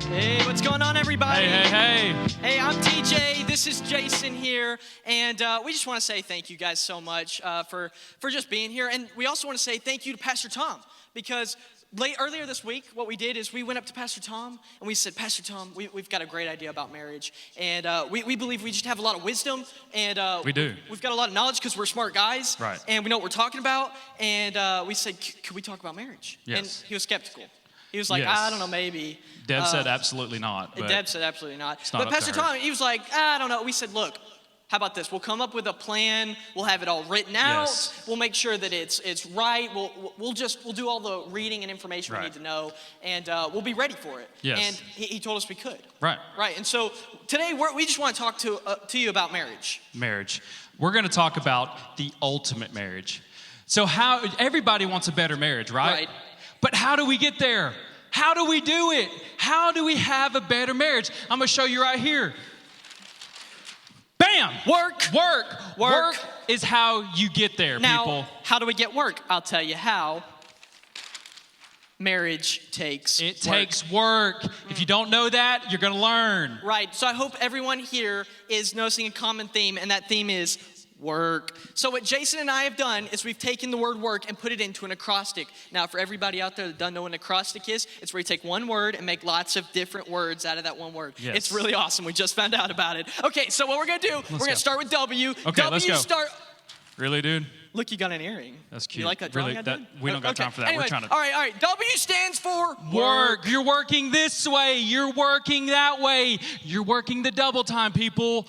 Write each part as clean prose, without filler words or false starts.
Hey, what's going on, everybody? Hey. Hey, I'm TJ. This is Jason here, and we just want to say thank you guys so much for just being here. And we also want to say thank you to Pastor Tom, because earlier this week, what we did is we went up to Pastor Tom and we said, Pastor Tom, we've got a great idea about marriage, and we believe we just have a lot of wisdom, and We do. We've got a lot of knowledge because we're smart guys, Right. And we know what we're talking about. And we said, could we talk about marriage? Yes. And he was skeptical. He was like, Yes. I don't know, maybe. Deb said absolutely not. But Deb said absolutely not. not But up to Pastor her. Tom, he was like, I don't know. We said, look, how about this? We'll come up with a plan. We'll have it all written out. Yes. We'll make sure that it's right. We'll do all the reading and information we Right. need to know, and we'll be ready for it. Yes. And he told us we could. Right. Right. And so today we just want to talk to you about marriage. Marriage. We're going to talk about the ultimate marriage. So everybody wants a better marriage, right? Right. But how do we get there? How do we do it? How do we have a better marriage? I'm going to show you right here. Bam! Work is how you get there, Now, people. how do we get work? I'll tell you how. Marriage takes It work. takes work. If you don't know that, you're going to learn. Right. So I hope everyone here is noticing a common theme, and that theme is work. So what Jason and I have done is we've taken the word work and put it into an acrostic. Now, for everybody out there that doesn't know what an acrostic is, it's where you take one word and make lots of different words out of that one word. Yes. It's really awesome. We just found out about it. Okay, so what we're going to do, we're going go. to start with W. Okay, W let's go. start... Really, dude? Look, you got an earring. That's cute. You like that Really, drawing I did? we don't got Okay. time for that. We're Anyway, trying to- all right. W stands for Work. You're working this way. You're working that way. You're working the double time, people.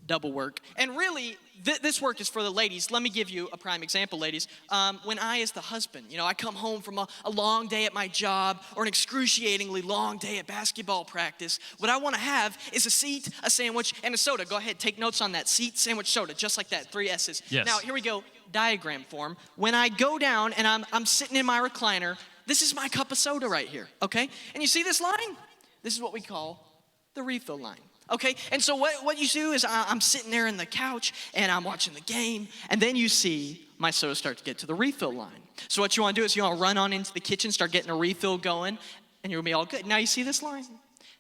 Double work. And really, this work is for the ladies. Let me give you a prime example, ladies. When I, as the husband, I come home from a long day at my job or an excruciatingly long day at basketball practice, what I want to have is a seat, a sandwich, and a soda. Go ahead, take notes on that. Seat, sandwich, soda, just like that, 3 S's. Yes. Now, here we go, diagram form. When I go down and I'm sitting in my recliner, this is my cup of soda right here, okay? And you see this line? This is what we call the refill line. Okay, and so what you do is I'm sitting there in the couch and I'm watching the game, and then you see my soda start to get to the refill line. So what you want to do is you want to run on into the kitchen, start getting a refill going, and you'll be all good. Now you see this line?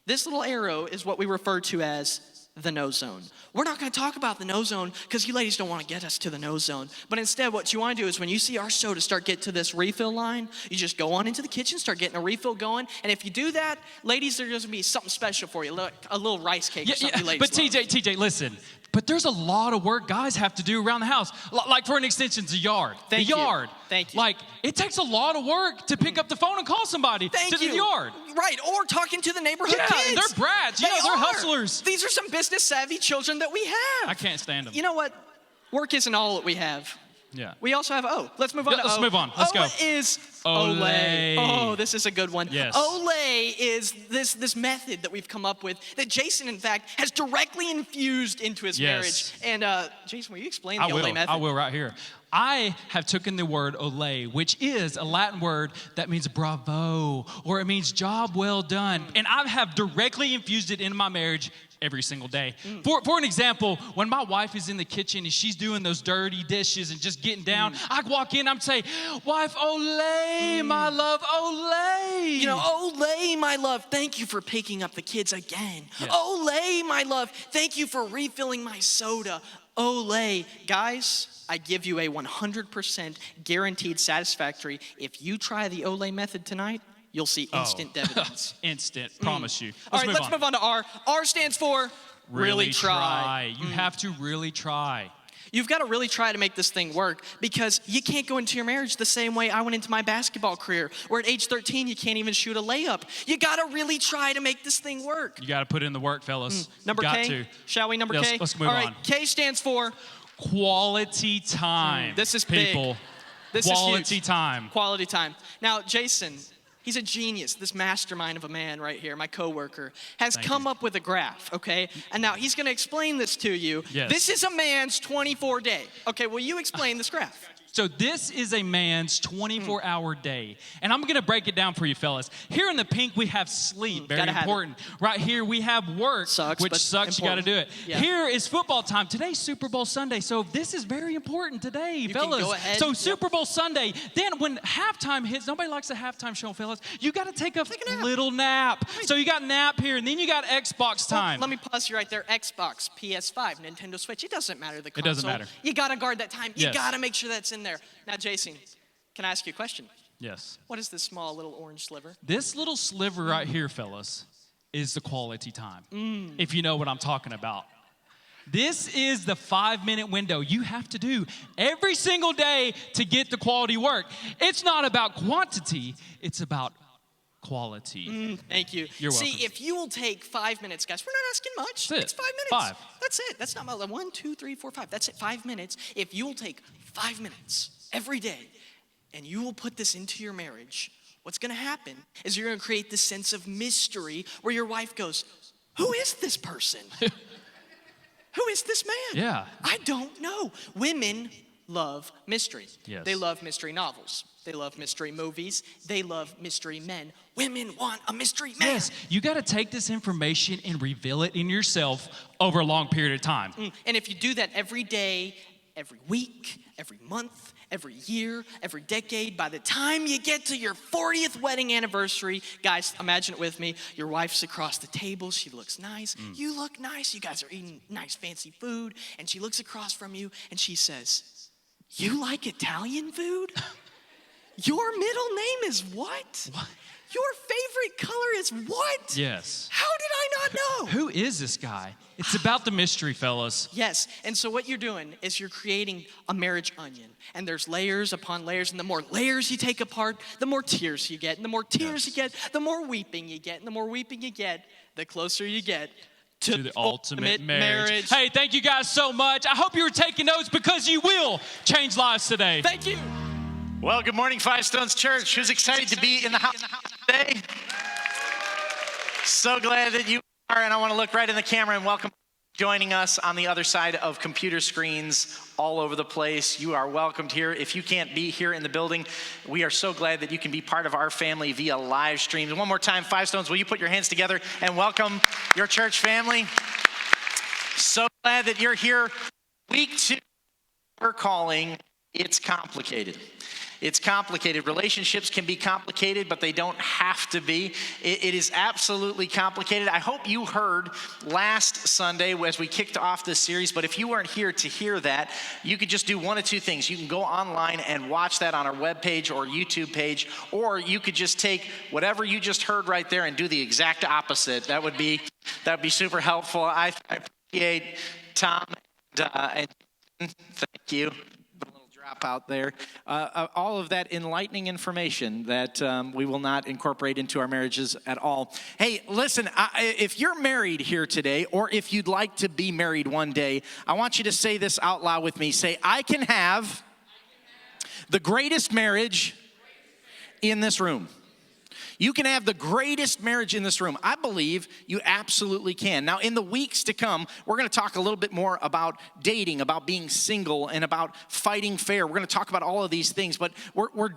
This little arrow is what we refer to as the no zone. We're not going to talk about the no zone because you ladies don't want to get us to the no zone. But instead, what you want to do is when you see our soda start getting to this refill line, you just go on into the kitchen, start getting a refill going. And if you do that, ladies, there's going to be something special for you, a little rice cake or something you ladies But love. TJ, listen. But there's a lot of work guys have to do around the house. Like for an extension, the yard. Thank the you. yard. Thank you. Like it takes a lot of work to pick up the phone and call somebody Thank to you. the yard. Right, or talking to the neighborhood Yeah, kids. they're brats. They're are. hustlers. These are some business savvy children that we have. I can't stand them. You know what? Work isn't all that we have. Yeah. We also have O. Let's move on Yeah, to let's O. move on. Let's go. O is Olay. Oh, this is a good one. Yes. Olay is this method that we've come up with that Jason, in fact, has directly infused into his Yes. marriage. And Jason, will you explain the Olay method? I will right here. I have taken the word ole, which is a Latin word that means bravo, or it means job well done. And I have directly infused it into my marriage every single day. For an example, when my wife is in the kitchen and she's doing those dirty dishes and just getting down, I walk in, I'm saying, wife, ole, my love, ole. You know, Olay, my love, thank you for picking up the kids again. Yes. Olay, my love, thank you for refilling my soda. Olay. Guys, I give you a 100% guaranteed satisfactory. If you try the Olay method tonight, you'll see instant dividends. Instant, promise you. All right, let's move on to R. R stands for really try. You have to really try. You've got to really try to make this thing work because you can't go into your marriage the same way I went into my basketball career, where at age 13, you can't even shoot a layup. You got to really try to make this thing work. You got to put in the work, fellas. Number got K, to. shall we? Number Yes, K? let's move All right, on. K stands for Quality time. This is big. people. This Quality is huge. time. Quality time. Now, Jason, he's a genius. This mastermind of a man right here, my coworker, has Thank come you. up with a graph, okay? And now he's going to explain this to you. Yes. This is a man's 24-day. Okay, will you explain this graph? So this is a man's 24-hour day. And I'm going to break it down for you, fellas. Here in the pink, we have sleep, very important. Right here, we have work, which sucks, you got to do it. Yeah. Here is football time. Today's Super Bowl Sunday, so this is very important today, fellas. Can go ahead. So Super Bowl Sunday. Then when halftime hits, nobody likes a halftime show, fellas. You got to take a little nap. So you got nap here, and then you got Xbox time. Well, let me pause you right there. Xbox, PS5, Nintendo Switch. It doesn't matter the console. It doesn't matter. You got to guard that time. You Yes. got to make sure that's in there. Now, Jason, can I ask you a question? Yes. What is this small little orange sliver? This little sliver right here, fellas, is the quality time, if you know what I'm talking about. This is the 5-minute window you have to do every single day to get the quality work. It's not about quantity, it's about quality. Thank you. You're See, welcome. if you will take 5 minutes, guys, we're not asking much. That's it. It's 5 minutes. 5. That's it. That's not about 1, 2, 3, 4, 5. That's it. 5 minutes. If you will take 5 minutes every day and you will put this into your marriage, what's going to happen is you're going to create this sense of mystery where your wife goes, "Who is this person? Who is this man? Yeah. I don't know." Women love mystery. Yes. They love mystery novels. They love mystery movies. They love mystery men. Women want a mystery man. Yes, you got to take this information and reveal it in yourself over a long period of time. And if you do that every day, every week, every month, every year, every decade, by the time you get to your 40th wedding anniversary, guys, imagine it with me. Your wife's across the table. She looks nice. You look nice. You guys are eating nice, fancy food. And she looks across from you and she says, "You like Italian food? Your middle name is what? Your favorite color is what? Yes. How did I not know?" Who is this guy? It's about the mystery, fellas. Yes, and so what you're doing is you're creating a marriage onion, and there's layers upon layers, and the more layers you take apart, the more tears you get, and the more tears you get, the more weeping you get, and the more weeping you get, the closer you get to The ultimate marriage. Hey, thank you guys so much. I hope you were taking notes because you will change lives today. Thank you. Well, good morning, Five Stones Church. Who's excited to be in the house today? So glad that you are, and I want to look right in the camera and welcome joining us on the other side of computer screens all over the place. You are welcomed here. If you can't be here in the building, we are so glad that you can be part of our family via live streams. One more time, Five Stones, will you put your hands together and welcome your church family? So glad that you're here. Week 2, we're calling It's Complicated. It's complicated. Relationships can be complicated, but they don't have to be. It is absolutely complicated. I hope you heard last Sunday as we kicked off this series, but if you weren't here to hear that, you could just do one of two things. You can go online and watch that on our webpage or YouTube page, or you could just take whatever you just heard right there and do the exact opposite. That would be super helpful. I appreciate Tom and thank you. Drop out there. All of that enlightening information that we will not incorporate into our marriages at all. Hey, listen, if you're married here today, or if you'd like to be married one day, I want you to say this out loud with me. Say, "I can have the greatest marriage in this room." You can have the greatest marriage in this room. I believe you absolutely can. Now, in the weeks to come, we're going to talk a little bit more about dating, about being single, and about fighting fair. We're going to talk about all of these things, but we're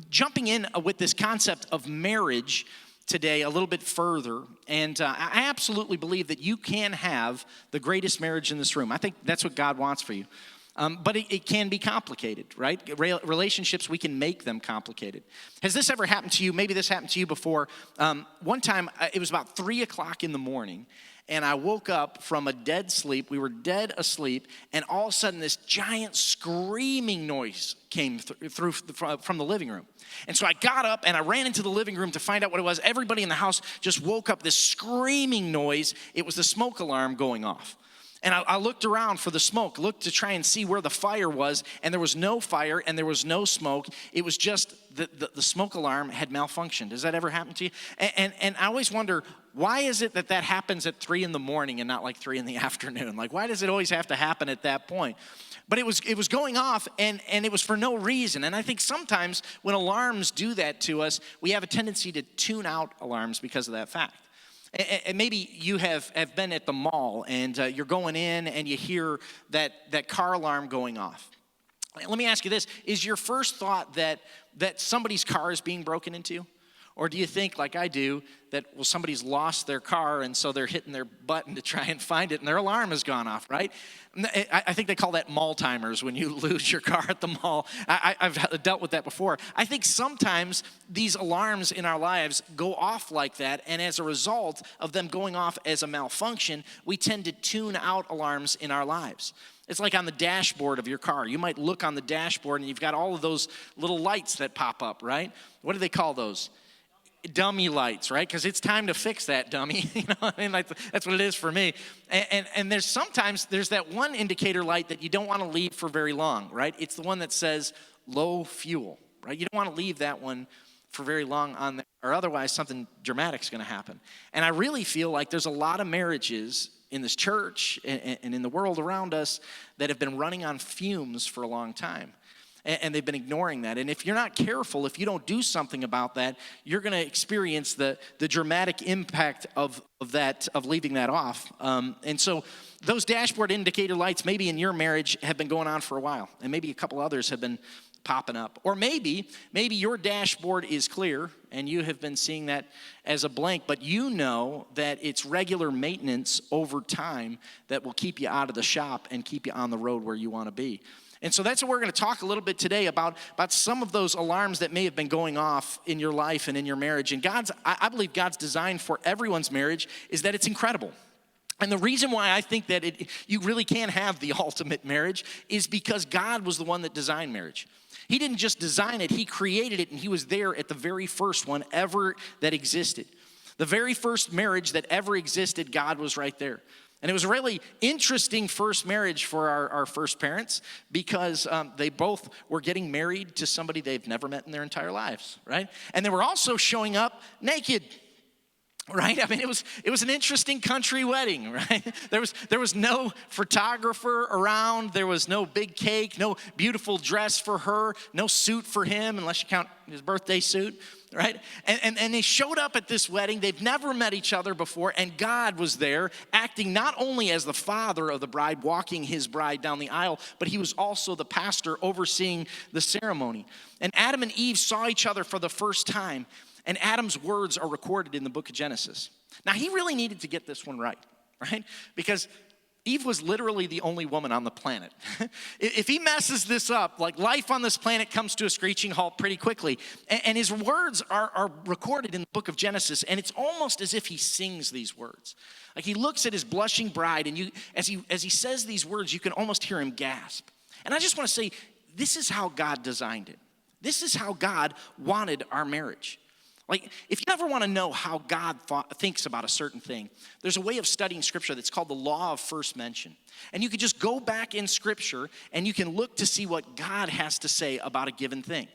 jumping in with this concept of marriage today a little bit further. And I absolutely believe that you can have the greatest marriage in this room. I think that's what God wants for you. But it can be complicated, right? Relationships, we can make them complicated. Has this ever happened to you? Maybe this happened to you before. One time, it was about 3 o'clock in the morning, and I woke up from a dead sleep. We were dead asleep, and all of a sudden, this giant screaming noise came through from the living room. And so I got up, and I ran into the living room to find out what it was. Everybody in the house just woke up, this screaming noise. It was the smoke alarm going off. And I looked around for the smoke, looked to try and see where the fire was, and there was no fire and there was no smoke. It was just the smoke alarm had malfunctioned. Does that ever happen to you? And I always wonder, why is it that happens at 3 in the morning and not like 3 in the afternoon? Like, why does it always have to happen at that point? But it was going off, and it was for no reason. And I think sometimes when alarms do that to us, we have a tendency to tune out alarms because of that fact. And maybe you have been at the mall and you're going in and you hear that car alarm going off. Let me ask you this. Is your first thought that somebody's car is being broken into? Or do you think, like I do, that, well, somebody's lost their car and so they're hitting their button to try and find it and their alarm has gone off, right? I think they call that mall timers when you lose your car at the mall. I've dealt with that before. I think sometimes these alarms in our lives go off like that, and as a result of them going off as a malfunction, we tend to tune out alarms in our lives. It's like on the dashboard of your car. You might look on the dashboard and you've got all of those little lights that pop up, right? What do they call those? Dummy lights, right? Because it's time to fix that dummy. You know what I mean? Like, that's what it is for me. And there's sometimes that one indicator light that you don't want to leave for very long, right? It's the one that says low fuel, right? You don't want to leave that one for very long on there, or otherwise something dramatic is going to happen. And I really feel like there's a lot of marriages in this church and in the world around us that have been running on fumes for a long time. And they've been ignoring that. And if you're not careful, if you don't do something about that, you're going to experience the dramatic impact of leaving that off. And so those dashboard indicator lights, maybe in your marriage, have been going on for a while. And maybe a couple others have been popping up. Or maybe your dashboard is clear and you have been seeing that as a blank, but you know that it's regular maintenance over time that will keep you out of the shop and keep you on the road where you want to be. And so that's what we're going to talk a little bit today about some of those alarms that may have been going off in your life and in your marriage. And I believe God's design for everyone's marriage is that it's incredible. And the reason why I think that you really can have the ultimate marriage is because God was the one that designed marriage. He didn't just design it, he created it, and he was there at the very first one ever that existed. The very first marriage that ever existed, God was right there. And it was a really interesting first marriage for our first parents because they both were getting married to somebody they've never met in their entire lives, right? And they were also showing up naked, right? I mean, it was an interesting country wedding, right? There was no photographer around. There was no big cake, no beautiful dress for her, no suit for him, unless you count his birthday suit, right? And they showed up at this wedding. They've never met each other before, and God was there acting not only as the father of the bride, walking his bride down the aisle, but he was also the pastor overseeing the ceremony. And Adam and Eve saw each other for the first time, and Adam's words are recorded in the book of Genesis. Now, he really needed to get this one right? Because Eve was literally the only woman on the planet. If he messes this up, like life on this planet comes to a screeching halt pretty quickly. And his words are recorded in the book of Genesis, and it's almost as if he sings these words. Like he looks at his blushing bride, and as he says these words, you can almost hear him gasp. And I just want to say, this is how God designed it. This is how God wanted our marriage. Like, if you ever want to know how God thinks about a certain thing, there's a way of studying Scripture that's called the law of first mention. And you can just go back in Scripture and you can look to see what God has to say about a given thing.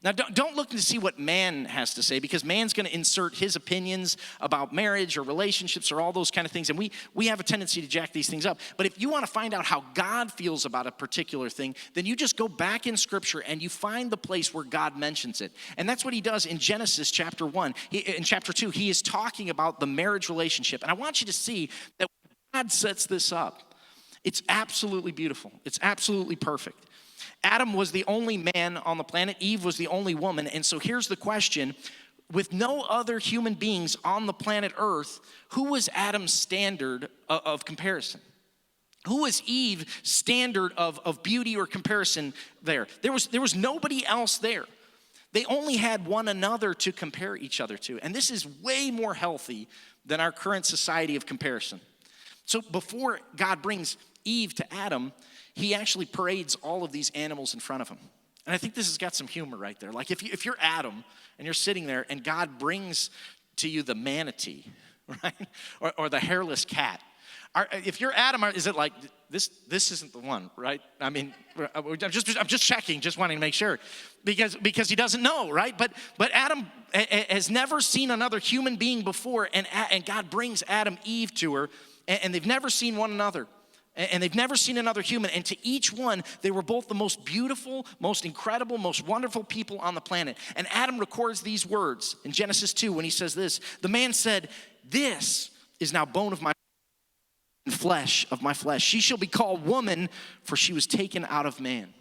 Now, don't look to see what man has to say, because man's going to insert his opinions about marriage or relationships or all those kind of things, and we have a tendency to jack these things up. But if you want to find out how God feels about a particular thing, then you just go back in Scripture and you find the place where God mentions it. And that's what he does in Genesis chapter 1. In chapter 2, he is talking about the marriage relationship. And I want you to see that when God sets this up, it's absolutely beautiful. It's absolutely perfect. Adam was the only man on the planet. Eve was the only woman. And so here's the question. With no other human beings on the planet Earth, who was Adam's standard of comparison? Who was Eve's standard of beauty or comparison there? There was nobody else there. They only had one another to compare each other to. And this is way more healthy than our current society of comparison. So before God brings Eve to Adam, he actually parades all of these animals in front of him. And I think this has got some humor right there. Like if you're Adam and you're sitting there and God brings to you the manatee, right? Or the hairless cat. If you're Adam, is it like, this isn't the one, right? I mean, I'm just checking, just wanting to make sure. Because he doesn't know, right? But Adam has never seen another human being before, and God brings Eve to her, and they've never seen one another. And they've never seen another human. And to each one, they were both the most beautiful, most incredible, most wonderful people on the planet. And Adam records these words in Genesis 2 when he says this. The man said, "This is now bone of my and flesh of my flesh. She shall be called woman, for she was taken out of man."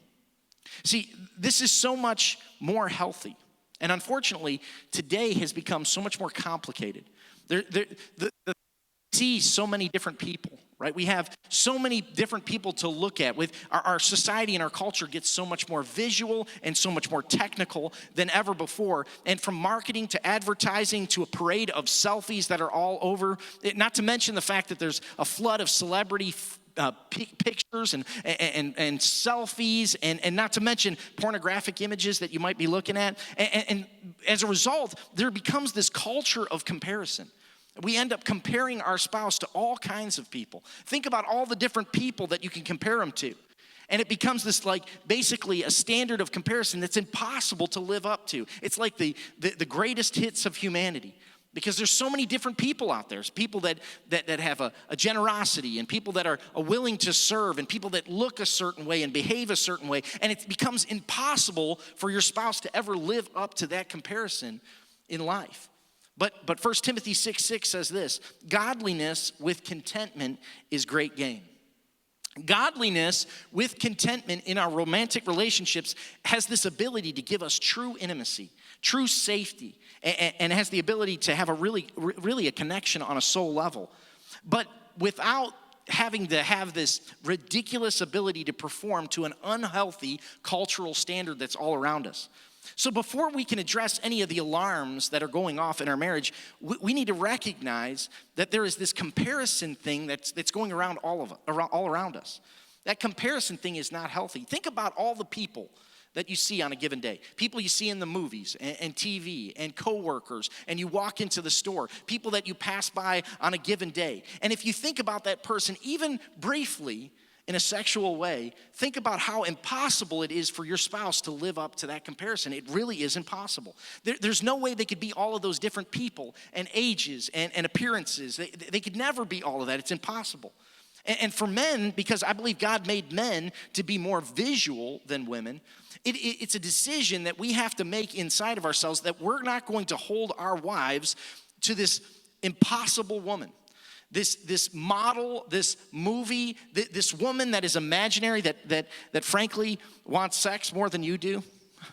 See, this is so much more healthy. And unfortunately, today has become so much more complicated. See so many different people, right? We have so many different people to look at. With our society and our culture gets so much more visual and so much more technical than ever before. And from marketing to advertising to a parade of selfies that are all over, not to mention the fact that there's a flood of celebrity pictures and selfies, and not to mention pornographic images that you might be looking at. And as a result, there becomes this culture of comparison. We end up comparing our spouse to all kinds of people. Think about all the different people that you can compare them to. And it becomes this basically a standard of comparison that's impossible to live up to. It's like the greatest hits of humanity. Because there's so many different people out there. There's people that have a generosity, and people that are willing to serve, and people that look a certain way and behave a certain way. And it becomes impossible for your spouse to ever live up to that comparison in life. But 1 Timothy 6:6 says this: godliness with contentment is great gain. Godliness with contentment in our romantic relationships has this ability to give us true intimacy, true safety, and has the ability to have a really a connection on a soul level. But without having to have this ridiculous ability to perform to an unhealthy cultural standard that's all around us. So before we can address any of the alarms that are going off in our marriage, we need to recognize that there is this comparison thing that's going around all around us. That comparison thing is not healthy. Think about all the people that you see on a given day. People you see in the movies and TV and coworkers, and you walk into the store. People that you pass by on a given day. And if you think about that person even briefly, in a sexual way, think about how impossible it is for your spouse to live up to that comparison. It really is impossible. There's no way they could be all of those different people and ages and appearances. They could never be all of that. It's impossible. And for men, because I believe God made men to be more visual than women, it's a decision that we have to make inside of ourselves that we're not going to hold our wives to this impossible woman. This model, this movie, this woman that is imaginary, that frankly wants sex more than you do,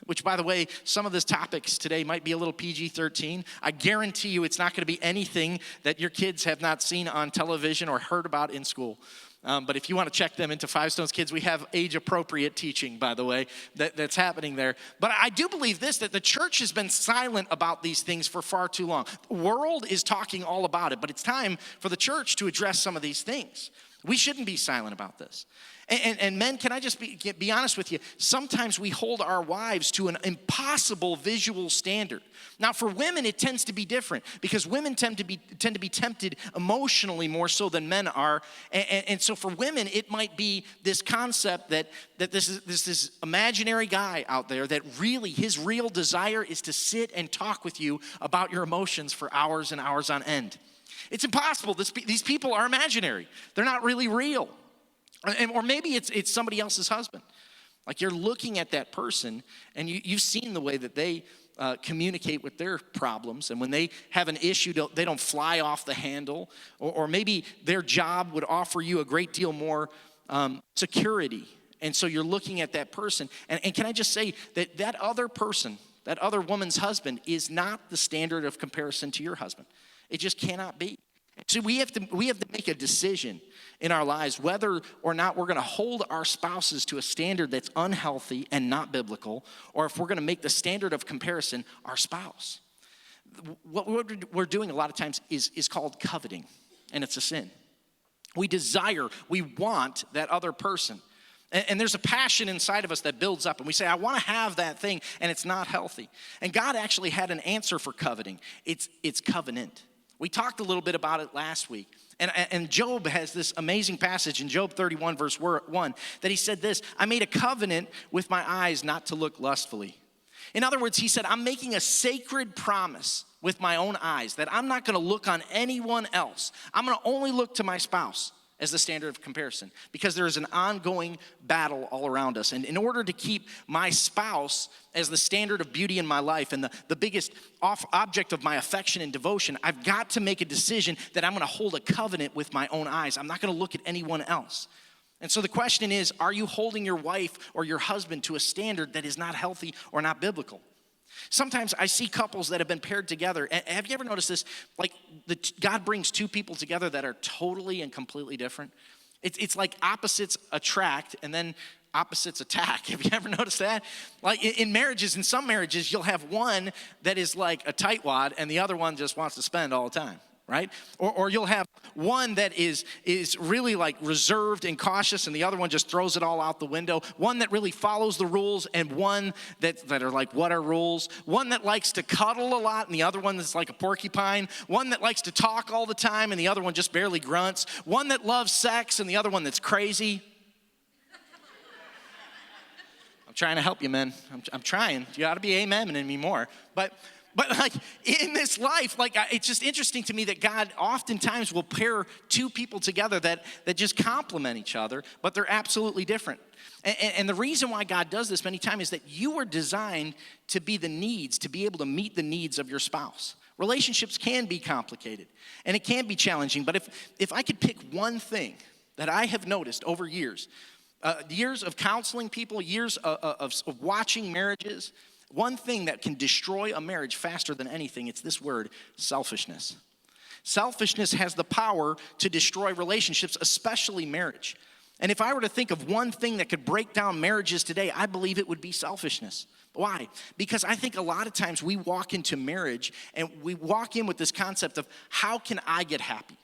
which, by the way, some of the topics today might be a little PG-13. I guarantee you it's not going to be anything that your kids have not seen on television or heard about in school. But if you want to check them into Five Stones Kids, we have age-appropriate teaching, by the way, that's happening there. But I do believe this, that the church has been silent about these things for far too long. The world is talking all about it, but it's time for the church to address some of these things. We shouldn't be silent about this. And men, can I just be honest with you? Sometimes we hold our wives to an impossible visual standard. Now, for women, it tends to be different because women tend to be tempted emotionally more so than men are. And so for women, it might be this concept that this imaginary guy out there that really his real desire is to sit and talk with you about your emotions for hours and hours on end. It's impossible. These people are imaginary. They're not really real. Or maybe it's somebody else's husband. Like you're looking at that person and you've seen the way that they communicate with their problems. And when they have an issue, they don't fly off the handle. Or maybe their job would offer you a great deal more security. And so you're looking at that person. And can I just say that other person, that other woman's husband is not the standard of comparison to your husband. It just cannot be. So we have to make a decision in our lives whether or not we're going to hold our spouses to a standard that's unhealthy and not biblical, or if we're going to make the standard of comparison our spouse. What we're doing a lot of times is called coveting, and it's a sin. We want that other person. And there's a passion inside of us that builds up, and we say, I want to have that thing, and it's not healthy. And God actually had an answer for coveting. It's covenant. We talked a little bit about it last week. And Job has this amazing passage in Job 31, verse 1, that he said this: I made a covenant with my eyes not to look lustfully. In other words, he said, I'm making a sacred promise with my own eyes that I'm not going to look on anyone else. I'm going to only look to my spouse as the standard of comparison, because there is an ongoing battle all around us. And in order to keep my spouse as the standard of beauty in my life and the biggest object of my affection and devotion, I've got to make a decision that I'm going to hold a covenant with my own eyes. I'm not going to look at anyone else. And so the question is, are you holding your wife or your husband to a standard that is not healthy or not biblical? Sometimes I see couples that have been paired together. And have you ever noticed this? Like God brings two people together that are totally and completely different. It's like opposites attract and then opposites attack. Have you ever noticed that? Like in marriages, in some marriages, you'll have one that is like a tightwad and the other one just wants to spend all the time, right? Or you'll have one that is really like reserved and cautious and the other one just throws it all out the window. One that really follows the rules and one that are like, what are rules? One that likes to cuddle a lot and the other one that's like a porcupine. One that likes to talk all the time and the other one just barely grunts. One that loves sex and the other one that's crazy. I'm trying to help you, men. I'm trying. You ought to be amen in me more. But like in this life, like it's just interesting to me that God oftentimes will pair two people together that just complement each other, but they're absolutely different. And the reason why God does this many times is that you were designed to be able to meet the needs of your spouse. Relationships can be complicated and it can be challenging, but if I could pick one thing that I have noticed over years of counseling people, years of watching marriages, one thing that can destroy a marriage faster than anything, it's this word, selfishness. Selfishness has the power to destroy relationships, especially marriage. And if I were to think of one thing that could break down marriages today, I believe it would be selfishness. Why? Because I think a lot of times we walk into marriage and we walk in with this concept of how can I get happy?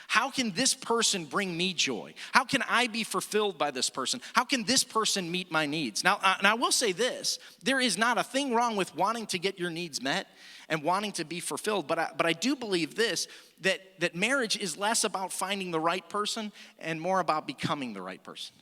How can this person bring me joy? How can I be fulfilled by this person? How can this person meet my needs? Now, and I will say this, there is not a thing wrong with wanting to get your needs met and wanting to be fulfilled, but I do believe this, that marriage is less about finding the right person and more about becoming the right person.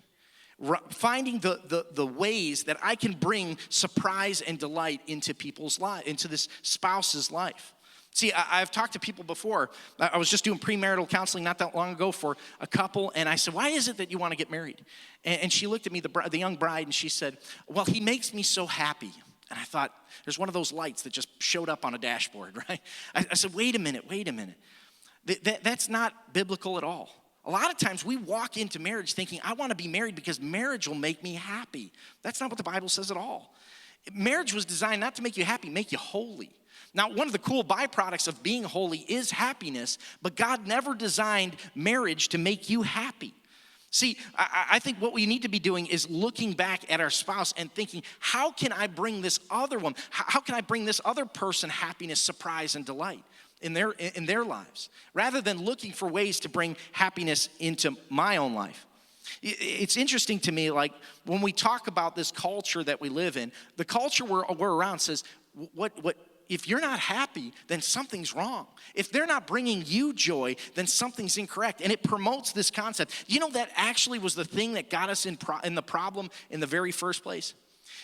Finding the ways that I can bring surprise and delight into people's life, into this spouse's life. See, I've talked to people before. I was just doing premarital counseling not that long ago for a couple, and I said, why is it that you want to get married? And she looked at me, the young bride, and she said, well, he makes me so happy. And I thought, there's one of those lights that just showed up on a dashboard, right? I said, wait a minute. That's not biblical at all. A lot of times we walk into marriage thinking, I want to be married because marriage will make me happy. That's not what the Bible says at all. Marriage was designed not to make you happy, make you holy. Now, one of the cool byproducts of being holy is happiness, but God never designed marriage to make you happy. See, I think what we need to be doing is looking back at our spouse and thinking, how can I bring this other one, how can I bring this other person happiness, surprise, and delight in their lives, rather than looking for ways to bring happiness into my own life. It's interesting to me, like when we talk about this culture that we live in, the culture we're around says, if you're not happy, then something's wrong. If they're not bringing you joy, then something's incorrect. And it promotes this concept. You know, that actually was the thing that got us in the problem in the very first place.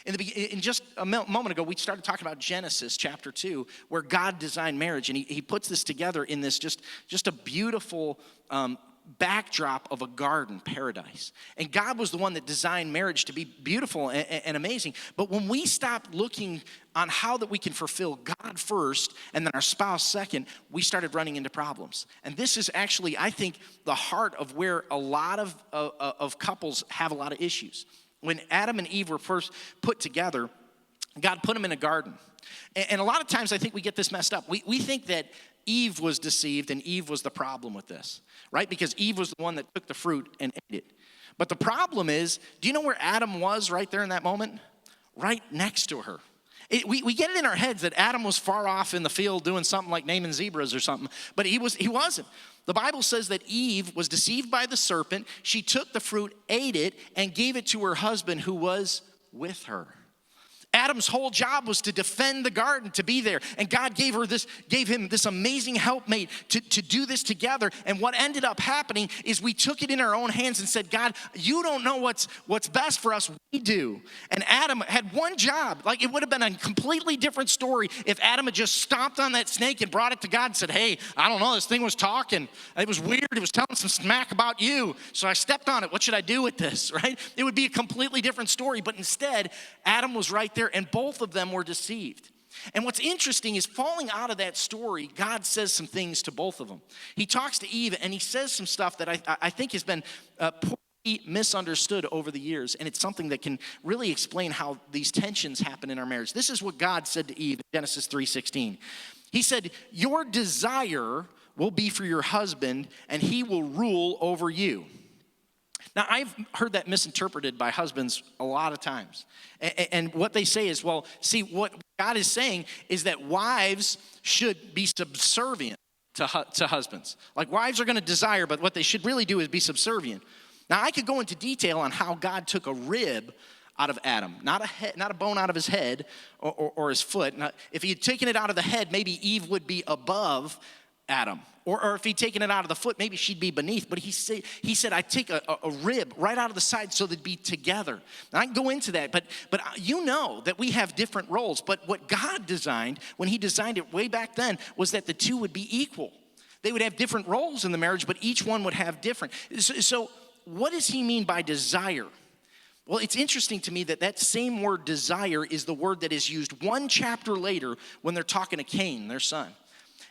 In just a moment ago, we started talking about Genesis chapter 2, where God designed marriage. And he puts this together in this just a beautiful backdrop of a garden paradise. And God was the one that designed marriage to be beautiful and amazing. But when we stop looking on how that we can fulfill God first and then our spouse second, we started running into problems. And this is actually, I think, the heart of where a lot of couples have a lot of issues. When Adam and Eve were first put together, God put them in a garden. And a lot of times I think we get this messed up. We think that Eve was deceived and Eve was the problem with this, right? Because Eve was the one that took the fruit and ate it. But the problem is, do you know where Adam was right there in that moment? Right next to her. We get it in our heads that Adam was far off in the field doing something like naming zebras or something, but he wasn't. The Bible says that Eve was deceived by the serpent. She took the fruit, ate it, and gave it to her husband who was with her. Adam's whole job was to defend the garden, to be there. And God gave him this amazing helpmate to do this together. And what ended up happening is we took it in our own hands and said, God, you don't know what's best for us, we do. And Adam had one job. Like, it would have been a completely different story if Adam had just stomped on that snake and brought it to God and said, hey, I don't know, this thing was talking. It was weird. It was telling some smack about you. So I stepped on it. What should I do with this, right? It would be a completely different story. But instead, Adam was right there, and both of them were deceived. And what's interesting is, falling out of that story, God says some things to both of them. He talks to Eve and he says some stuff that I think has been poorly misunderstood over the years, and it's something that can really explain how these tensions happen in our marriage. This is what God said to Eve in Genesis 3:16. He said, "Your desire will be for your husband, and he will rule over you." Now, I've heard that misinterpreted by husbands a lot of times. And what they say is, well, see, what God is saying is that wives should be subservient to husbands. Like, wives are going to desire, but what they should really do is be subservient. Now, I could go into detail on how God took a rib out of Adam, not a bone out of his head or his foot. Now, if he had taken it out of the head, maybe Eve would be above Adam. Or if he'd taken it out of the foot, maybe she'd be beneath. But he said, I take a rib right out of the side so they'd be together. Now, I can go into that, but you know that we have different roles. But what God designed, when he designed it way back then, was that the two would be equal. They would have different roles in the marriage, but each one would have different. So what does he mean by desire? Well, it's interesting to me that same word desire is the word that is used one chapter later when they're talking to Cain, their son.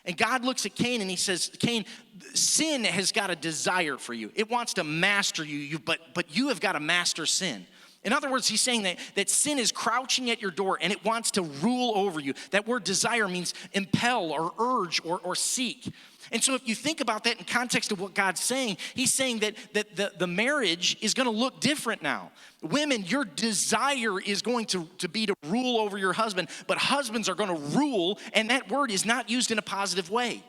And God looks at Cain and he says, Cain, sin has got a desire for you. It wants to master you, but you have got to master sin. In other words, he's saying that sin is crouching at your door and it wants to rule over you. That word desire means impel or urge or seek. And so if you think about that in context of what God's saying, he's saying that the marriage is going to look different now. Women, your desire is going to be to rule over your husband, but husbands are going to rule, and that word is not used in a positive way.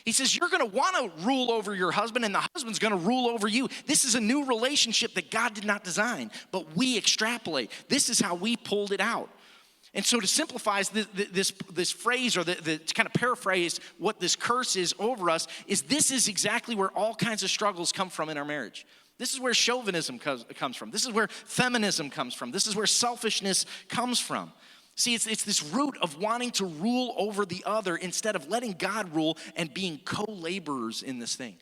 He says you're going to want to rule over your husband, and the husband's going to rule over you. This is a new relationship that God did not design, but we extrapolate. This is how we pulled it out. And so to simplify this phrase, or to kind of paraphrase what this curse is over us, this is exactly where all kinds of struggles come from in our marriage. This is where chauvinism comes from. This is where feminism comes from. This is where selfishness comes from. See, it's this root of wanting to rule over the other instead of letting God rule and being co-laborers in this thing.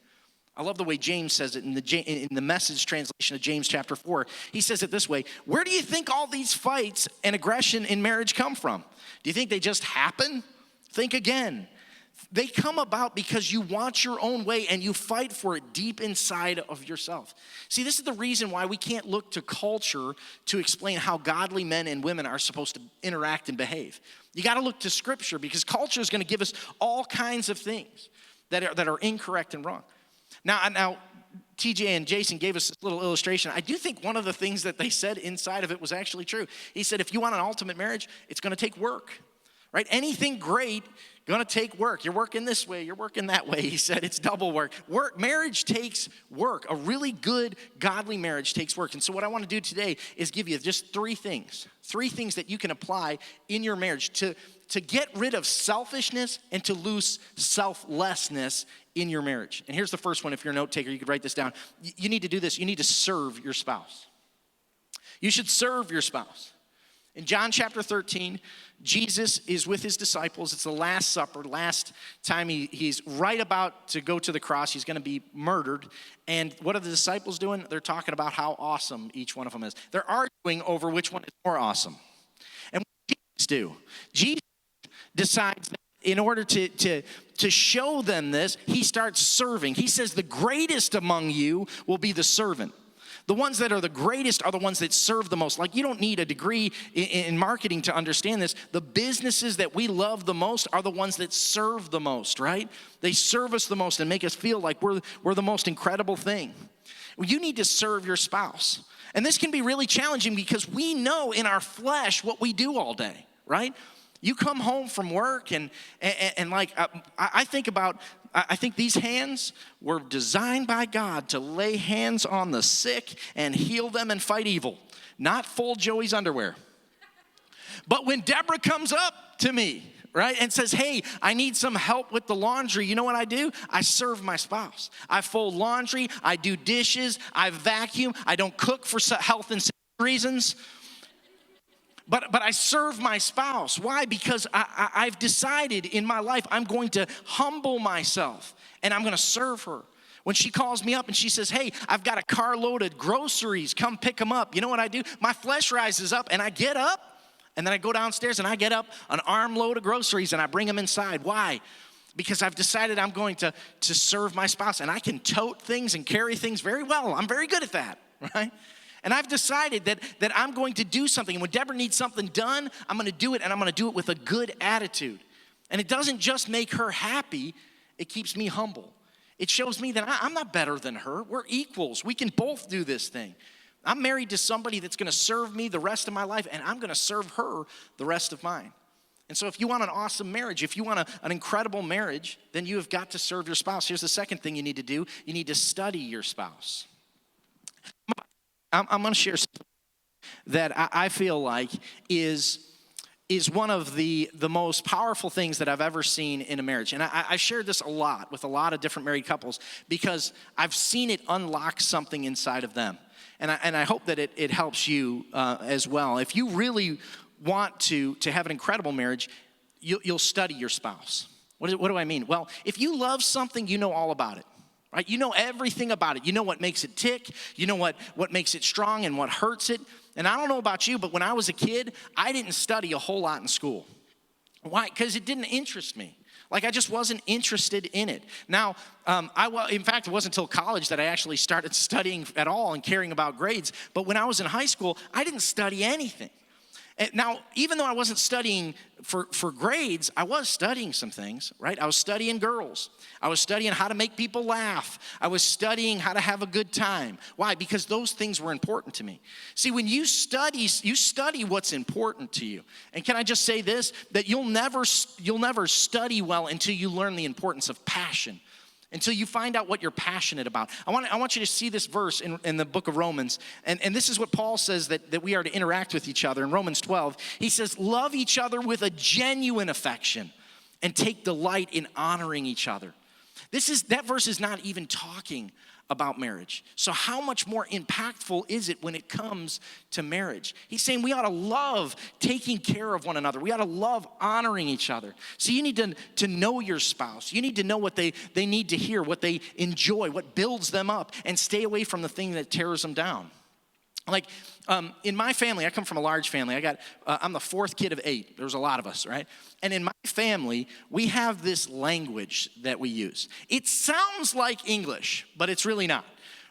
I love the way James says it in the Message translation of James chapter 4. He says it this way: where do you think all these fights and aggression in marriage come from? Do you think they just happen? Think again. They come about because you want your own way and you fight for it deep inside of yourself. See, this is the reason why we can't look to culture to explain how godly men and women are supposed to interact and behave. You got to look to Scripture, because culture is going to give us all kinds of things that are incorrect and wrong. Now, TJ and Jason gave us this little illustration. I do think one of the things that they said inside of it was actually true. He said, if you want an ultimate marriage, it's going to take work, right? Anything great, going to take work. You're working this way, you're working that way. He said it's double work. Marriage takes work. A really good, godly marriage takes work. And so what I want to do today is give you just three things that you can apply in your marriage to get rid of selfishness and to lose selflessness in your marriage. And here's the first one. If you're a note taker, you could write this down. You need to do this. You need to serve your spouse. You should serve your spouse. In John chapter 13, Jesus is with his disciples. It's the Last Supper, last time he's right about to go to the cross. He's going to be murdered. And what are the disciples doing? They're talking about how awesome each one of them is. They're arguing over which one is more awesome. And what does Jesus do? Jesus decides that in order to show them this, he starts serving. He says the greatest among you will be the servant. The ones that are the greatest are the ones that serve the most. Like, you don't need a degree in marketing to understand this. The businesses that we love the most are the ones that serve the most, right? They serve us the most and make us feel like we're the most incredible thing. Well, you need to serve your spouse. And this can be really challenging because we know in our flesh what we do all day, right? You come home from work and like, I think these hands were designed by God to lay hands on the sick and heal them and fight evil, not fold Joey's underwear. But when Deborah comes up to me, right, and says, hey, I need some help with the laundry, you know what I do? I serve my spouse. I fold laundry, I do dishes, I vacuum, I don't cook for health and safety reasons. But I serve my spouse. Why? Because I've decided in my life I'm going to humble myself and I'm going to serve her. When she calls me up and she says, hey, I've got a carload of groceries, come pick them up. You know what I do? My flesh rises up and I get up and then I go downstairs and I get up an armload of groceries and I bring them inside. Why? Because I've decided I'm going to serve my spouse, and I can tote things and carry things very well. I'm very good at that. right? And I've decided that I'm going to do something. And when Deborah needs something done, I'm going to do it, and I'm going to do it with a good attitude. And it doesn't just make her happy, it keeps me humble. It shows me that I'm not better than her. We're equals. We can both do this thing. I'm married to somebody that's going to serve me the rest of my life, and I'm going to serve her the rest of mine. And so if you want an awesome marriage, if you want an incredible marriage, then you have got to serve your spouse. Here's the second thing you need to do. You need to study your spouse. I'm going to share something that I feel like is one of the most powerful things that I've ever seen in a marriage. And I shared this a lot with a lot of different married couples because I've seen it unlock something inside of them. And I hope that it helps you as well. If you really want to have an incredible marriage, you'll study your spouse. What do I mean? Well, if you love something, you know all about it. Right? You know everything about it. You know what makes it tick. You know what makes it strong and what hurts it. And I don't know about you, but when I was a kid, I didn't study a whole lot in school. Why? Because it didn't interest me. Like I just wasn't interested in it. Now, in fact, it wasn't until college that I actually started studying at all and caring about grades. But when I was in high school, I didn't study anything. Now, even though I wasn't studying for grades, I was studying some things, right? I was studying girls. I was studying how to make people laugh. I was studying how to have a good time. Why? Because those things were important to me. See, when you study what's important to you. And can I just say this? That you'll never study well until you learn the importance of passion. Until you find out what you're passionate about. I want you to see this verse in the book of Romans. And this is what Paul says that we are to interact with each other. In Romans 12, he says, love each other with a genuine affection and take delight in honoring each other. That verse is not even talking about marriage. So how much more impactful is it when it comes to marriage? He's saying we ought to love taking care of one another. We ought to love honoring each other. So you need to know your spouse. You need to know what they need to hear, what they enjoy, what builds them up, and stay away from the thing that tears them down. Like in my family, I come from a large family. I'm the fourth kid of 8. There's a lot of us, right? And in my family, we have this language that we use. It sounds like English, but it's really not,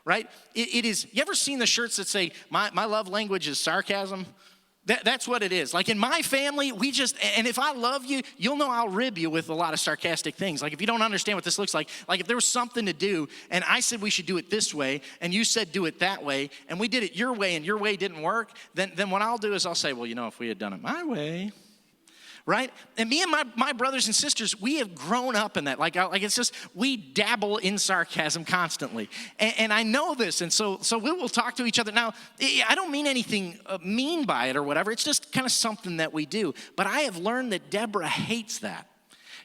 right? It is. You ever seen the shirts that say, my love language is sarcasm? That's what it is. Like in my family, and if I love you, you'll know I'll rib you with a lot of sarcastic things. Like if you don't understand what this looks like if there was something to do and I said we should do it this way and you said do it that way and we did it your way and your way didn't work, then what I'll do is I'll say, well, if we had done it my way, right? And me and my brothers and sisters, we have grown up in that. Like it's just, we dabble in sarcasm constantly. And I know this, and so we will talk to each other. Now, I don't mean anything mean by it or whatever. It's just kind of something that we do. But I have learned that Deborah hates that.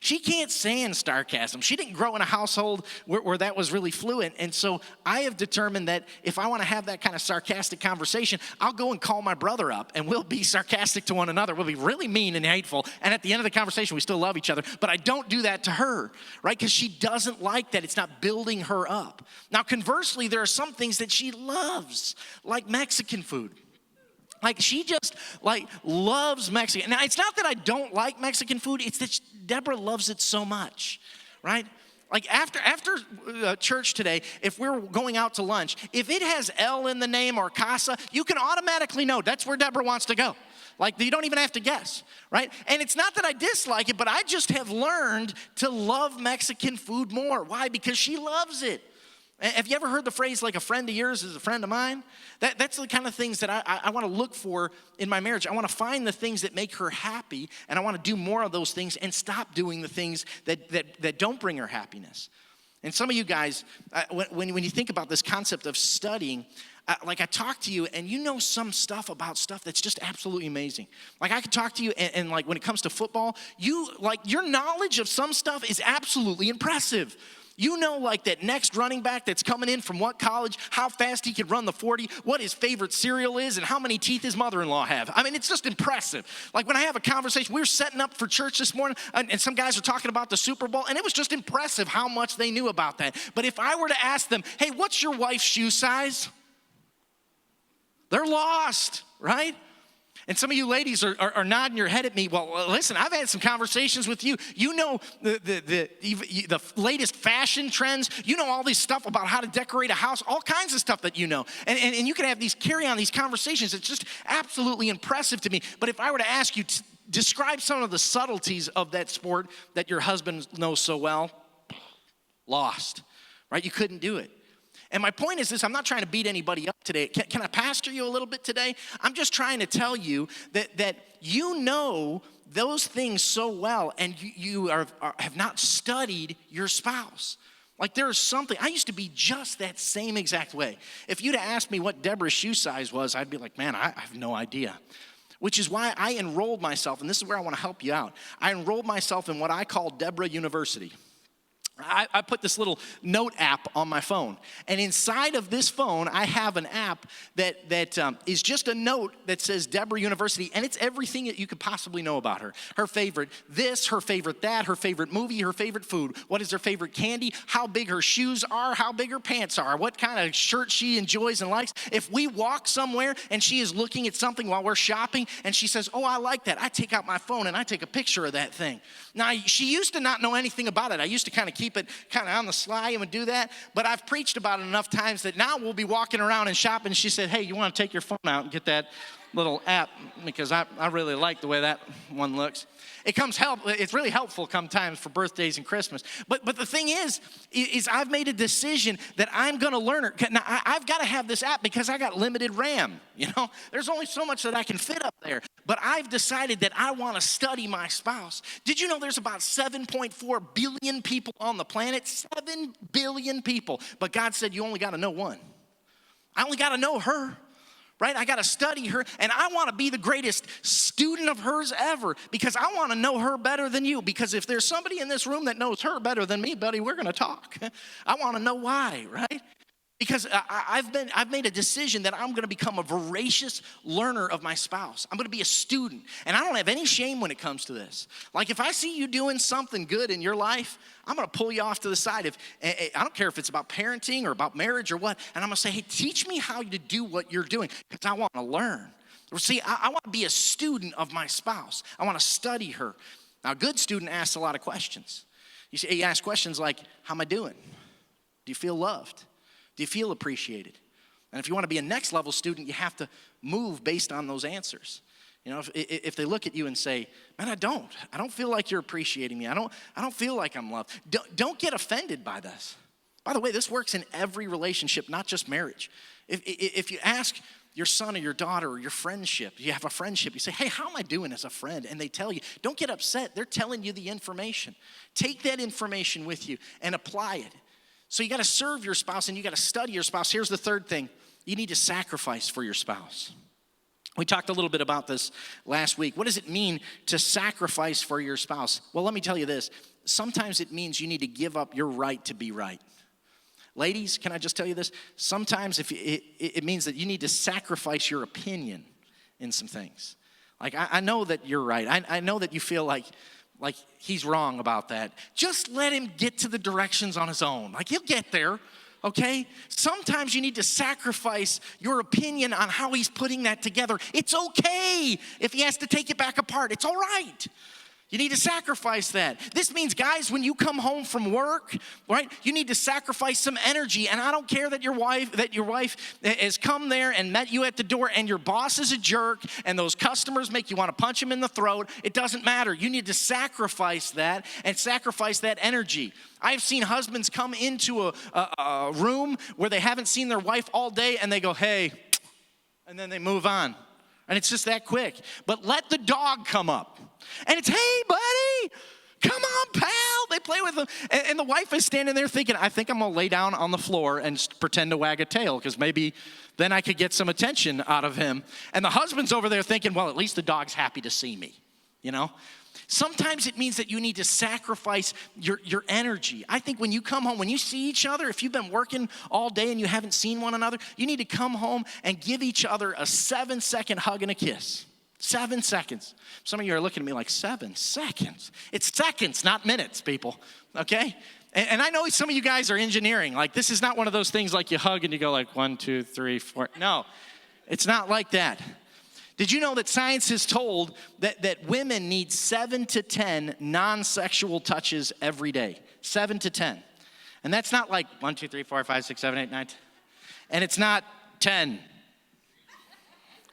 She can't stand sarcasm. She didn't grow in a household where that was really fluent. And so I have determined that if I want to have that kind of sarcastic conversation, I'll go and call my brother up and we'll be sarcastic to one another. We'll be really mean and hateful. And at the end of the conversation, we still love each other. But I don't do that to her, right? Because she doesn't like that. It's not building her up. Now, conversely, there are some things that she loves, like Mexican food. Like she just loves Mexican. Now, it's not that I don't like Mexican food. It's that Deborah loves it so much, right? Like after church today, if we're going out to lunch, if it has El in the name or Casa, you can automatically know that's where Deborah wants to go. Like you don't even have to guess, right? And it's not that I dislike it, but I just have learned to love Mexican food more. Why? Because she loves it. Have you ever heard the phrase like a friend of yours is a friend of mine? That's the kind of things that I want to look for in my marriage. I want to find the things that make her happy, and I want to do more of those things and stop doing the things that don't bring her happiness. And some of you guys, when you think about this concept of studying, I talk to you and you know some stuff about stuff that's just absolutely amazing. Like I could talk to you and like when it comes to football, your knowledge of some stuff is absolutely impressive. You know like that next running back that's coming in from what college, how fast he could run the 40, what his favorite cereal is, and how many teeth his mother-in-law have. I mean, it's just impressive. Like when I have a conversation, we were setting up for church this morning, and some guys were talking about the Super Bowl, and it was just impressive how much they knew about that. But if I were to ask them, hey, what's your wife's shoe size? They're lost, right? And some of you ladies are nodding your head at me. Well, listen, I've had some conversations with you. You know the latest fashion trends. You know all this stuff about how to decorate a house, all kinds of stuff that you know. And you can have carry on these conversations. It's just absolutely impressive to me. But if I were to ask you to describe some of the subtleties of that sport that your husband knows so well, lost, right? You couldn't do it. And my point is this, I'm not trying to beat anybody up today. Can I pastor you a little bit today? I'm just trying to tell you that you know those things so well, and you have not studied your spouse. Like there's something, I used to be just that same exact way. If you'd have asked me what Deborah's shoe size was, I'd be like, man, I have no idea. Which is why I enrolled myself, and this is where I want to help you out. I enrolled myself in what I call Deborah University. I put this little note app on my phone. And inside of this phone, I have an app that is just a note that says Deborah University, and it's everything that you could possibly know about her. Her favorite this, her favorite that, her favorite movie, her favorite food. What is her favorite candy? How big her shoes are, how big her pants are, what kind of shirt she enjoys and likes. If we walk somewhere and she is looking at something while we're shopping and she says, oh, I like that, I take out my phone and I take a picture of that thing. Now, she used to not know anything about it. I used to kind of keep it kind of on the sly and would do that, but I've preached about it enough times that now we'll be walking around and shopping. She said, hey, you want to take your phone out and get that little app, because I really like the way that one looks. It's really helpful sometimes for birthdays and Christmas. But the thing is I've made a decision that I'm going to learn her. Now, I've got to have this app because I got limited RAM. You know, there's only so much that I can fit up there. But I've decided that I want to study my spouse. Did you know there's about 7.4 billion people on the planet? 7 billion people. But God said you only got to know one. I only got to know her. Right? I got to study her, and I want to be the greatest student of hers ever because I want to know her better than you. Because if there's somebody in this room that knows her better than me, buddy, we're going to talk. I want to know why, right? Because I've made a decision that I'm going to become a voracious learner of my spouse. I'm going to be a student, and I don't have any shame when it comes to this. Like if I see you doing something good in your life, I'm going to pull you off to the side. I don't care if it's about parenting or about marriage or what, and I'm going to say, hey, teach me how to do what you're doing because I want to learn. See, I want to be a student of my spouse. I want to study her. Now, a good student asks a lot of questions. He asks questions like, how am I doing? Do you feel loved? Do you feel appreciated? And if you want to be a next level student, you have to move based on those answers. You know, if they look at you and say, man, I don't feel like you're appreciating me. I don't feel like I'm loved. Don't get offended by this. By the way, this works in every relationship, not just marriage. If you ask your son or your daughter or your friendship, you have a friendship, you say, hey, how am I doing as a friend? And they tell you, don't get upset. They're telling you the information. Take that information with you and apply it. So you got to serve your spouse and you got to study your spouse. Here's the third thing. You need to sacrifice for your spouse. We talked a little bit about this last week. What does it mean to sacrifice for your spouse? Well, let me tell you this. Sometimes it means you need to give up your right to be right. Ladies, can I just tell you this? Sometimes it means that you need to sacrifice your opinion in some things. Like, I know that you're right. I know that you feel like he's wrong about that. Just let him get to the directions on his own. Like he'll get there, okay? Sometimes you need to sacrifice your opinion on how he's putting that together. It's okay if he has to take it back apart. It's all right. You need to sacrifice that. This means, guys, when you come home from work, right, you need to sacrifice some energy. And I don't care that your wife has come there and met you at the door and your boss is a jerk and those customers make you want to punch him in the throat. It doesn't matter. You need to sacrifice that and sacrifice that energy. I've seen husbands come into a room where they haven't seen their wife all day and they go, hey, and then they move on. And it's just that quick. But let the dog come up. And it's, hey, buddy, come on, pal. They play with them. And the wife is standing there thinking, I think I'm going to lay down on the floor and pretend to wag a tail because maybe then I could get some attention out of him. And the husband's over there thinking, well, at least the dog's happy to see me, you know? Sometimes it means that you need to sacrifice your energy. I think when you come home, when you see each other, if you've been working all day and you haven't seen one another, you need to come home and give each other a 7-second hug and a kiss. 7 seconds. Some of you are looking at me like 7 seconds. It's seconds, not minutes, people, okay? And I know some of you guys are engineering. Like this is not one of those things like you hug and you go like 1, 2, 3, 4. No, it's not like that. Did you know that science has told that women need 7 to 10 non-sexual touches every day? 7 to 10. And that's not like 1, 2, 3, 4, 5, 6, 7, 8, 9, 10. And it's not 10.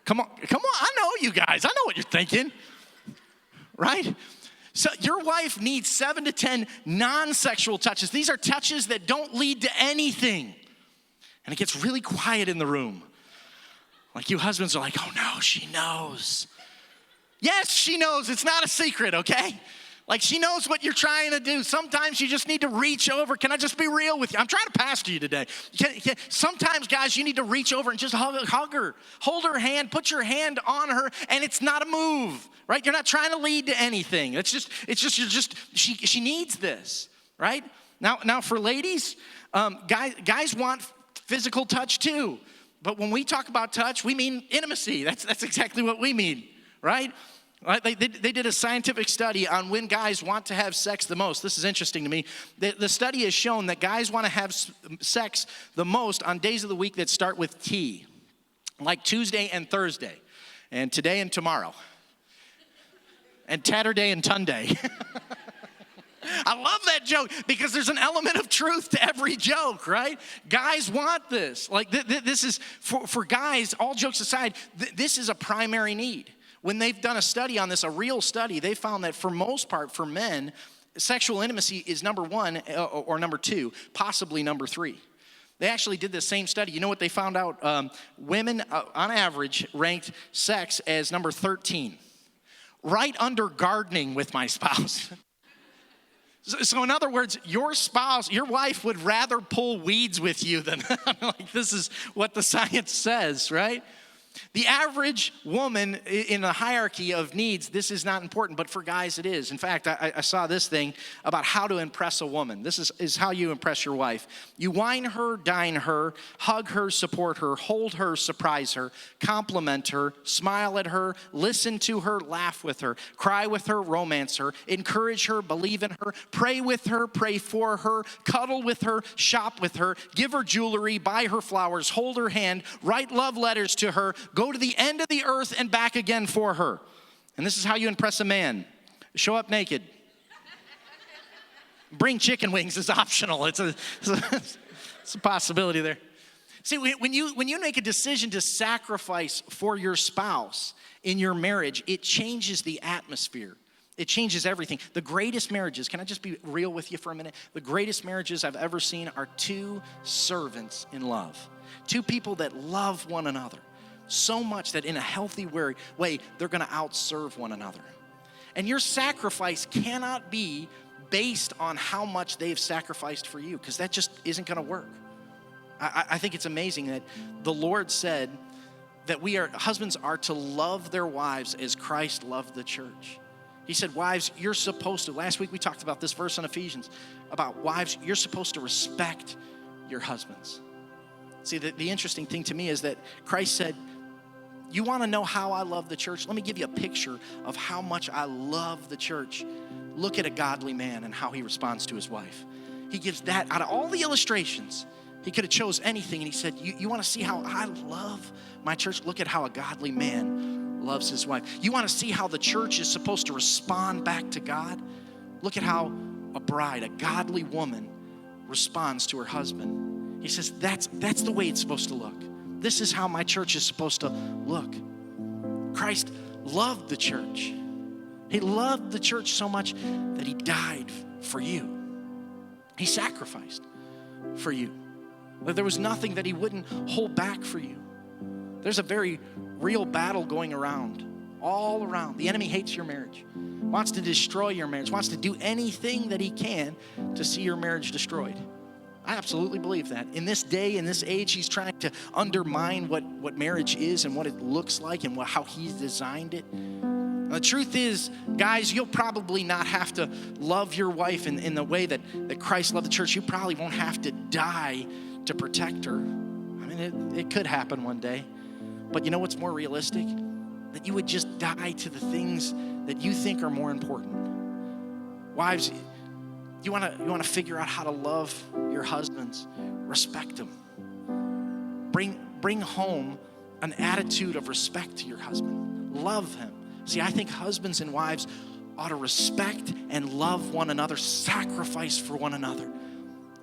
Come on, I know you guys. I know what you're thinking, right? So your wife needs 7 to 10 non-sexual touches. These are touches that don't lead to anything. And it gets really quiet in the room. Like you husbands are like, oh no, she knows. Yes, she knows. It's not a secret, okay? Like she knows what you're trying to do. Sometimes you just need to reach over. Can I just be real with you? I'm trying to pastor you today. Sometimes, guys, you need to reach over and just hug her. Hold her hand, put your hand on her, and it's not a move, right? You're not trying to lead to anything. She needs this, right? Now for ladies, guys want physical touch too. But when we talk about touch, we mean intimacy. That's exactly what we mean, right? They did a scientific study on when guys want to have sex the most. This is interesting to me. The study has shown that guys want to have sex the most on days of the week that start with T, like Tuesday and Thursday, and today and tomorrow, and Tatterday and Tunday. I love that joke because there's an element of truth to every joke, right? Guys want this. Like this is, for guys, all jokes aside, this is a primary need. When they've done a study on this, a real study, they found that for most part, for men, sexual intimacy is number 1 or number 2, possibly number 3. They actually did the same study. You know what they found out? Women, on average, ranked sex as number 13, right under gardening with my spouse. So in other words, your spouse, your wife would rather pull weeds with you than, like, this is what the science says, right? The average woman in a hierarchy of needs, this is not important, but for guys it is. In fact, I saw this thing about how to impress a woman. This is how you impress your wife. You wine her, dine her, hug her, support her, hold her, surprise her, compliment her, smile at her, listen to her, laugh with her, cry with her, romance her, encourage her, believe in her, pray with her, pray for her, cuddle with her, shop with her, give her jewelry, buy her flowers, hold her hand, write love letters to her, go to the end of the earth and back again for her. And this is how you impress a man. Show up naked. Bring chicken wings is optional. It's a possibility there. See, when you make a decision to sacrifice for your spouse in your marriage, it changes the atmosphere. It changes everything. The greatest marriages, can I just be real with you for a minute? The greatest marriages I've ever seen are 2 servants in love. 2 people that love one another so much that in a healthy way, they're gonna outserve one another. And your sacrifice cannot be based on how much they've sacrificed for you, because that just isn't gonna work. I think it's amazing that the Lord said that husbands are to love their wives as Christ loved the church. He said, wives, you're supposed to, last week we talked about this verse in Ephesians, about wives, you're supposed to respect your husbands. See, the interesting thing to me is that Christ said, you want to know how I love the church? Let me give you a picture of how much I love the church. Look at a godly man and how he responds to his wife. He gives that, out of all the illustrations, he could have chose anything, and he said, you want to see how I love my church? Look at how a godly man loves his wife. You want to see how the church is supposed to respond back to God? Look at how a bride, a godly woman, responds to her husband. He says, that's the way it's supposed to look. This is how my church is supposed to look. Christ loved the church. He loved the church so much that he died for you. He sacrificed for you. There was nothing that he wouldn't hold back for you. There's a very real battle going around, all around. The enemy hates your marriage, wants to destroy your marriage, wants to do anything that he can to see your marriage destroyed. I absolutely believe that. In this day, in this age, he's trying to undermine what marriage is and what it looks like and how he's designed it. The truth is, guys, you'll probably not have to love your wife in the way that Christ loved the church. You probably won't have to die to protect her. I mean, it could happen one day. But you know what's more realistic? That you would just die to the things that you think are more important. Wives, you want to figure out how to love your husbands. Respect them. Bring home an attitude of respect to your husband. love him. See, I think husbands and wives ought to respect and love one another, sacrifice for one another.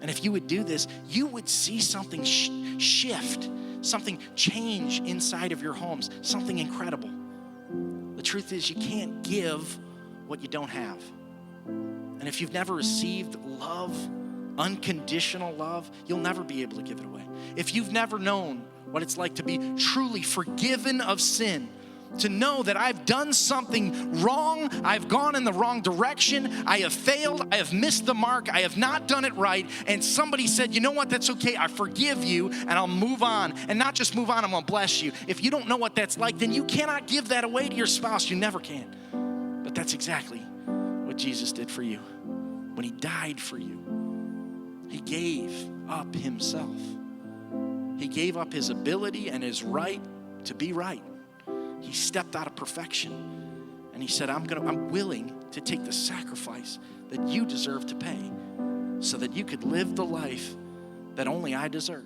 And if you would do this, you would see something shift, something change inside of your homes, something incredible. The truth is, you can't give what you don't have. And if you've never received love, unconditional love, you'll never be able to give it away. If you've never known what it's like to be truly forgiven of sin, to know that I've done something wrong, I've gone in the wrong direction, I have failed, I have missed the mark, I have not done it right, and somebody said, you know what, that's okay, I forgive you, and I'll move on. And not just move on, I'm gonna bless you. If you don't know what that's like, then you cannot give that away to your spouse. You never can. But that's exactly what Jesus did for you. When he died for you, he gave up himself. He gave up his ability and his right to be right. He stepped out of perfection and he said, I'm willing to take the sacrifice that you deserve to pay so that you could live the life that only I deserve.